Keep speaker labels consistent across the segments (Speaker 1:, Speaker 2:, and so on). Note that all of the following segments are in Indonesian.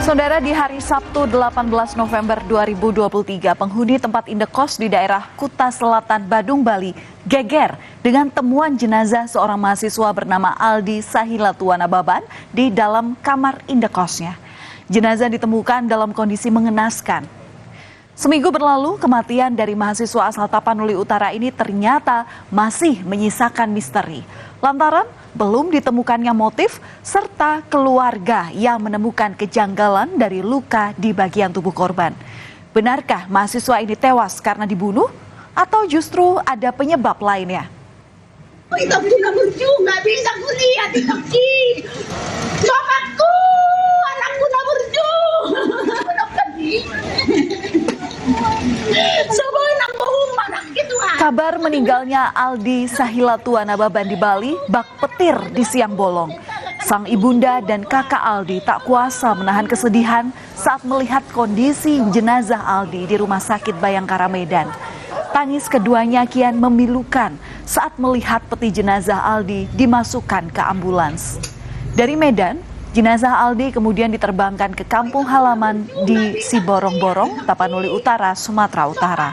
Speaker 1: Saudara, di hari Sabtu 18 November 2023, penghuni tempat indekos di daerah Kuta Selatan, Badung, Bali, geger dengan temuan jenazah seorang mahasiswa bernama Aldi Sahilatuana Baban di dalam kamar indekosnya. Jenazah ditemukan dalam kondisi mengenaskan. Seminggu berlalu, kematian dari mahasiswa asal Tapanuli Utara ini ternyata masih menyisakan misteri. Lantaran belum ditemukannya motif serta keluarga yang menemukan kejanggalan dari luka di bagian tubuh korban. Benarkah mahasiswa ini tewas karena dibunuh atau justru ada penyebab lainnya?
Speaker 2: Itu sudah lucu, nggak bisa kuliah di kaki. Sobatku, anakku udah berju. Udah pergi.
Speaker 1: Kabar meninggalnya Aldi Sahilatuana Baban di Bali bak petir di siang bolong. Sang ibunda dan kakak Aldi tak kuasa menahan kesedihan saat melihat kondisi jenazah Aldi di Rumah Sakit Bayangkara Medan. Tangis keduanya kian memilukan saat melihat peti jenazah Aldi dimasukkan ke ambulans. Dari Medan, jenazah Aldi kemudian diterbangkan ke kampung halaman di Siborong-Borong, Tapanuli Utara, Sumatera Utara.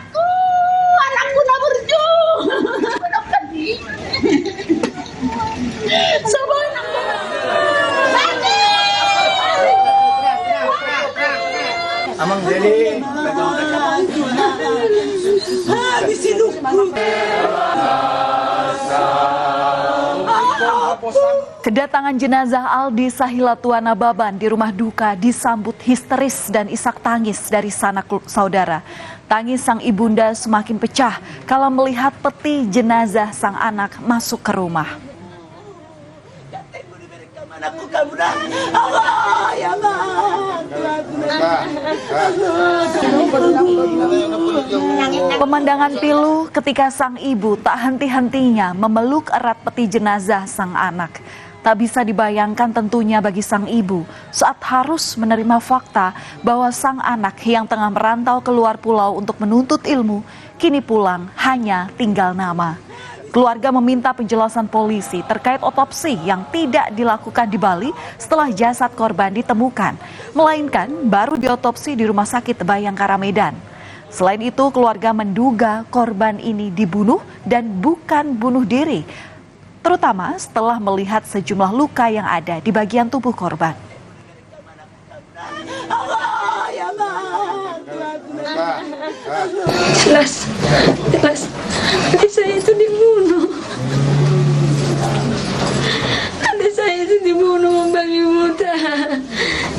Speaker 2: Anakku udah berju. Udah pergi.
Speaker 3: Amang Deli.
Speaker 2: Habis hidupku.
Speaker 1: Kedatangan jenazah Aldi Sahilatuana Baban di rumah duka disambut histeris dan isak tangis dari sanak saudara. Tangis sang ibunda semakin pecah kala melihat peti jenazah sang anak masuk ke rumah.
Speaker 2: Anakku kamu dah. Allah ya
Speaker 1: Pemandangan pilu ketika sang ibu tak henti-hentinya memeluk erat peti jenazah sang anak. Tak bisa dibayangkan tentunya bagi sang ibu saat harus menerima fakta bahwa sang anak yang tengah merantau keluar pulau untuk menuntut ilmu kini pulang hanya tinggal nama. Keluarga meminta penjelasan polisi terkait otopsi yang tidak dilakukan di Bali setelah jasad korban ditemukan, melainkan baru diotopsi di Rumah Sakit Bayangkara Medan. Selain itu, keluarga menduga korban ini dibunuh dan bukan bunuh diri, terutama setelah melihat sejumlah luka yang ada di bagian tubuh korban.
Speaker 4: Jelas, adik saya itu dibunuh. Adik saya itu dibunuh, babi buta.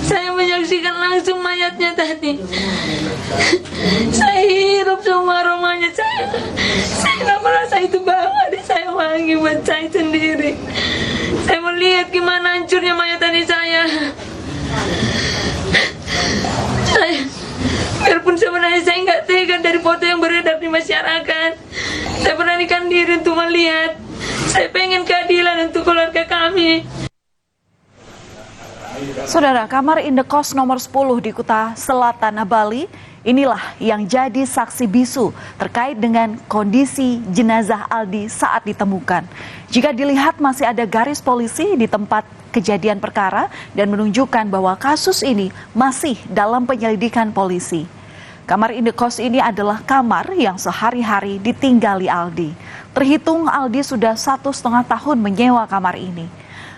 Speaker 4: Saya menyaksikan langsung mayatnya tadi. Saya hirup semua aromanya. Saya nggak merasa itu bau. Adik saya wangi buat saya sendiri. Saya melihat gimana hancurnya mayat adik saya. Biarpun sebenarnya saya nggak tega dari foto yang beredar di masyarakat, saya beranikan diri untuk melihat. Saya pengen keadilan untuk keluarga kami.
Speaker 1: Saudara, kamar indekos nomor 10 di Kuta Selatan, Bali, inilah yang jadi saksi bisu terkait dengan kondisi jenazah Aldi saat ditemukan. Jika dilihat masih ada garis polisi di tempat kejadian perkara dan menunjukkan bahwa kasus ini masih dalam penyelidikan polisi. Kamar indekos ini adalah kamar yang sehari-hari ditinggali Aldi. Terhitung Aldi sudah 1,5 tahun menyewa kamar ini.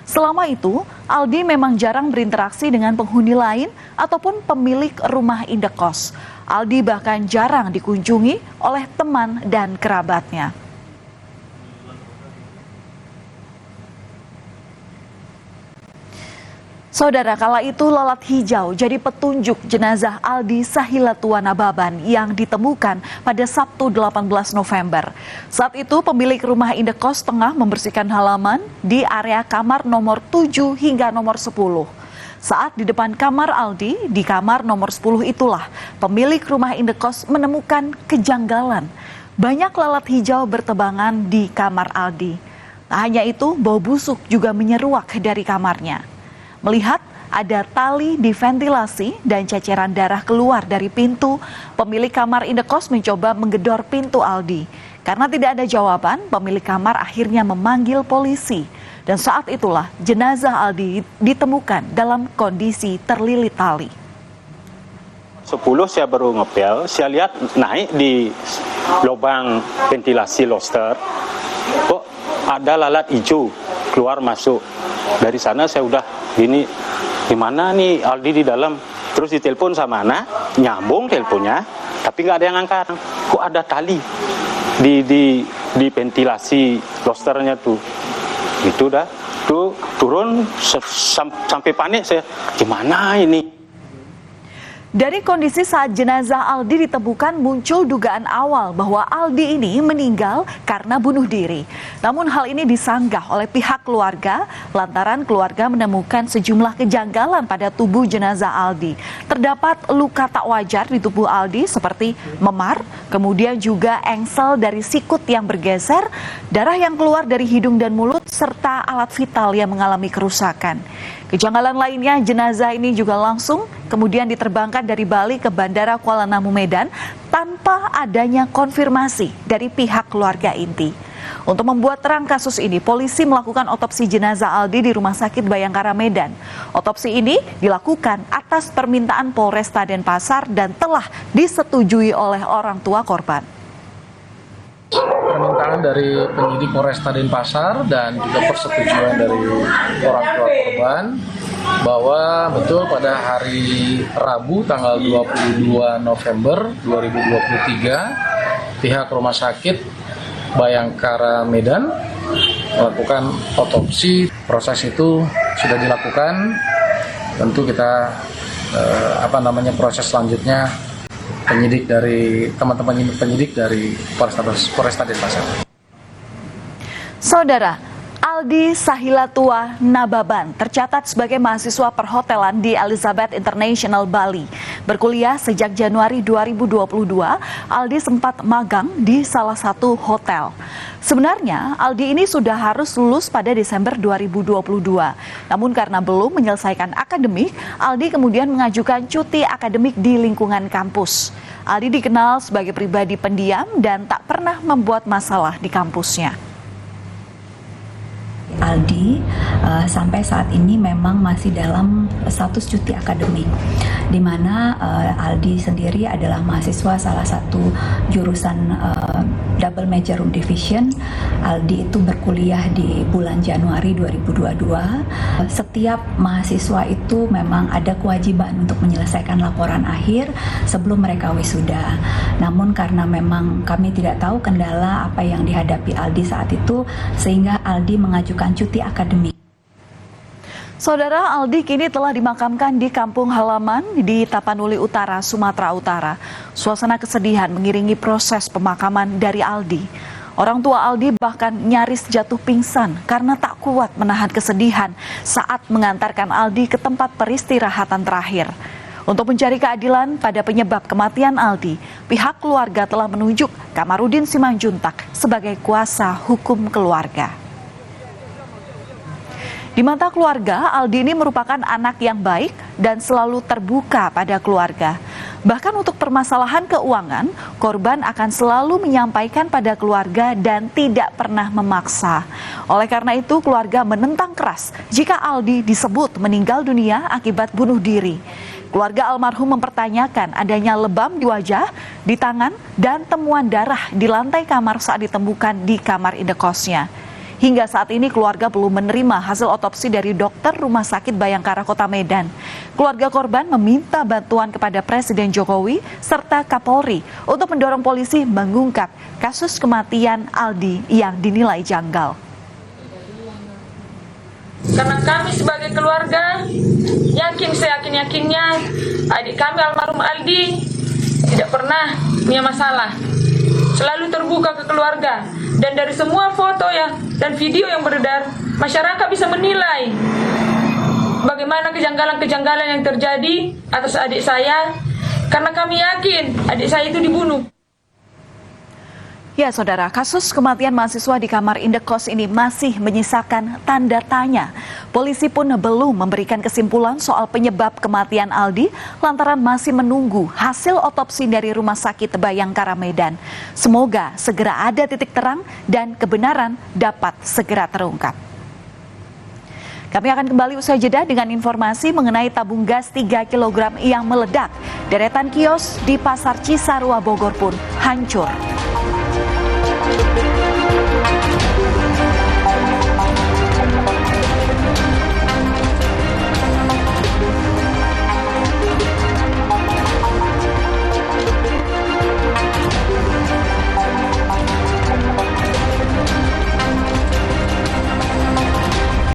Speaker 1: Selama itu, Aldi memang jarang berinteraksi dengan penghuni lain ataupun pemilik rumah indekos. Aldi bahkan jarang dikunjungi oleh teman dan kerabatnya. Saudara, kala itu lalat hijau jadi petunjuk jenazah Aldi Sahilatuana Baban yang ditemukan pada Sabtu 18 November. Saat itu pemilik rumah indekos tengah membersihkan halaman di area kamar nomor 7 hingga nomor 10. Saat di depan kamar Aldi, di kamar nomor 10 itulah pemilik rumah indekos menemukan kejanggalan. Banyak lalat hijau bertebangan di kamar Aldi. Tak hanya itu, bau busuk juga menyeruak dari kamarnya. Melihat ada tali di ventilasi dan ceceran darah keluar dari pintu, pemilik kamar indekos mencoba menggedor pintu Aldi. Karena tidak ada jawaban, pemilik kamar akhirnya memanggil polisi. Dan saat itulah jenazah Aldi ditemukan dalam kondisi terlilit tali.
Speaker 3: 10 saya baru ngepel, saya lihat naik di lubang ventilasi loster, kok ada lalat hijau keluar masuk. Dari sana saya udah gini, gimana nih Aldi di dalam? Terus ditelepon sama anak, nyambung teleponnya, tapi nggak ada yang angkat. Kok ada tali di ventilasi losternya tuh? Itu dah, tuh turun sampai panik saya, gimana ini?
Speaker 1: Dari kondisi saat jenazah Aldi ditemukan muncul dugaan awal bahwa Aldi ini meninggal karena bunuh diri. Namun hal ini disanggah oleh pihak keluarga lantaran keluarga menemukan sejumlah kejanggalan pada tubuh jenazah Aldi. Terdapat luka tak wajar di tubuh Aldi seperti memar, kemudian juga engsel dari sikut yang bergeser, darah yang keluar dari hidung dan mulut, serta alat vital yang mengalami kerusakan. Kejanggalan lainnya, jenazah ini juga langsung kemudian diterbangkan dari Bali ke Bandara Kuala Namu Medan tanpa adanya konfirmasi dari pihak keluarga inti. Untuk membuat terang kasus ini, polisi melakukan otopsi jenazah Aldi di Rumah Sakit Bayangkara Medan. Otopsi ini dilakukan atas permintaan Polresta Denpasar dan telah disetujui oleh orang tua korban.
Speaker 5: Permintaan dari penyidik Polresta Denpasar dan juga persetujuan dari orang tua korban bahwa betul pada hari Rabu tanggal 22 November 2023 pihak Rumah Sakit Bayangkara Medan melakukan otopsi. Proses itu sudah dilakukan, tentu kita proses selanjutnya penyidik dari teman-teman penyidik dari Polresta Denpasar.
Speaker 1: Saudara, Aldi Sahilatua Nababan tercatat sebagai mahasiswa perhotelan di Elizabeth International Bali. Berkuliah sejak Januari 2022, Aldi sempat magang di salah satu hotel. Sebenarnya, Aldi ini sudah harus lulus pada Desember 2022. Namun karena belum menyelesaikan akademik, Aldi kemudian mengajukan cuti akademik di lingkungan kampus. Aldi dikenal sebagai pribadi pendiam dan tak pernah membuat masalah di kampusnya.
Speaker 6: Aldi sampai saat ini memang masih dalam status cuti akademik, di mana Aldi sendiri adalah mahasiswa salah satu jurusan double major room division. Aldi itu berkuliah di bulan Januari 2022. Setiap mahasiswa itu memang ada kewajiban untuk menyelesaikan laporan akhir sebelum mereka wisuda. Namun karena memang kami tidak tahu kendala apa yang dihadapi Aldi saat itu, sehingga Aldi mengajukan cuti akademik.
Speaker 1: Saudara, Aldi kini telah dimakamkan di kampung halaman di Tapanuli Utara, Sumatera Utara. Suasana kesedihan mengiringi proses pemakaman dari Aldi. Orang tua Aldi bahkan nyaris jatuh pingsan karena tak kuat menahan kesedihan saat mengantarkan Aldi ke tempat peristirahatan terakhir. Untuk mencari keadilan pada penyebab kematian Aldi, pihak keluarga telah menunjuk Kamarudin Simanjuntak sebagai kuasa hukum keluarga. Di mata keluarga, Aldi ini merupakan anak yang baik dan selalu terbuka pada keluarga. Bahkan untuk permasalahan keuangan, korban akan selalu menyampaikan pada keluarga dan tidak pernah memaksa. Oleh karena itu, keluarga menentang keras jika Aldi disebut meninggal dunia akibat bunuh diri. Keluarga almarhum mempertanyakan adanya lebam di wajah, di tangan, dan temuan darah di lantai kamar saat ditemukan di kamar indekosnya. Hingga saat ini keluarga belum menerima hasil otopsi dari dokter Rumah Sakit Bayangkara Kota Medan. Keluarga korban meminta bantuan kepada Presiden Jokowi serta Kapolri untuk mendorong polisi mengungkap kasus kematian Aldi yang dinilai janggal.
Speaker 4: Karena kami sebagai keluarga yakin, seyakin-yakinnya adik kami almarhum Aldi tidak pernah punya masalah. Selalu terbuka ke keluarga, dan dari semua foto dan video yang beredar, masyarakat bisa menilai bagaimana kejanggalan-kejanggalan yang terjadi atas adik saya, karena kami yakin adik saya itu dibunuh.
Speaker 1: Ya saudara, kasus kematian mahasiswa di kamar indekos ini masih menyisakan tanda tanya. Polisi pun belum memberikan kesimpulan soal penyebab kematian Aldi lantaran masih menunggu hasil otopsi dari Rumah Sakit Bayangkara Medan. Semoga segera ada titik terang dan kebenaran dapat segera terungkap. Kami akan kembali usai jeda dengan informasi mengenai tabung gas 3 kg yang meledak. Deretan kios di Pasar Cisarua Bogor pun hancur.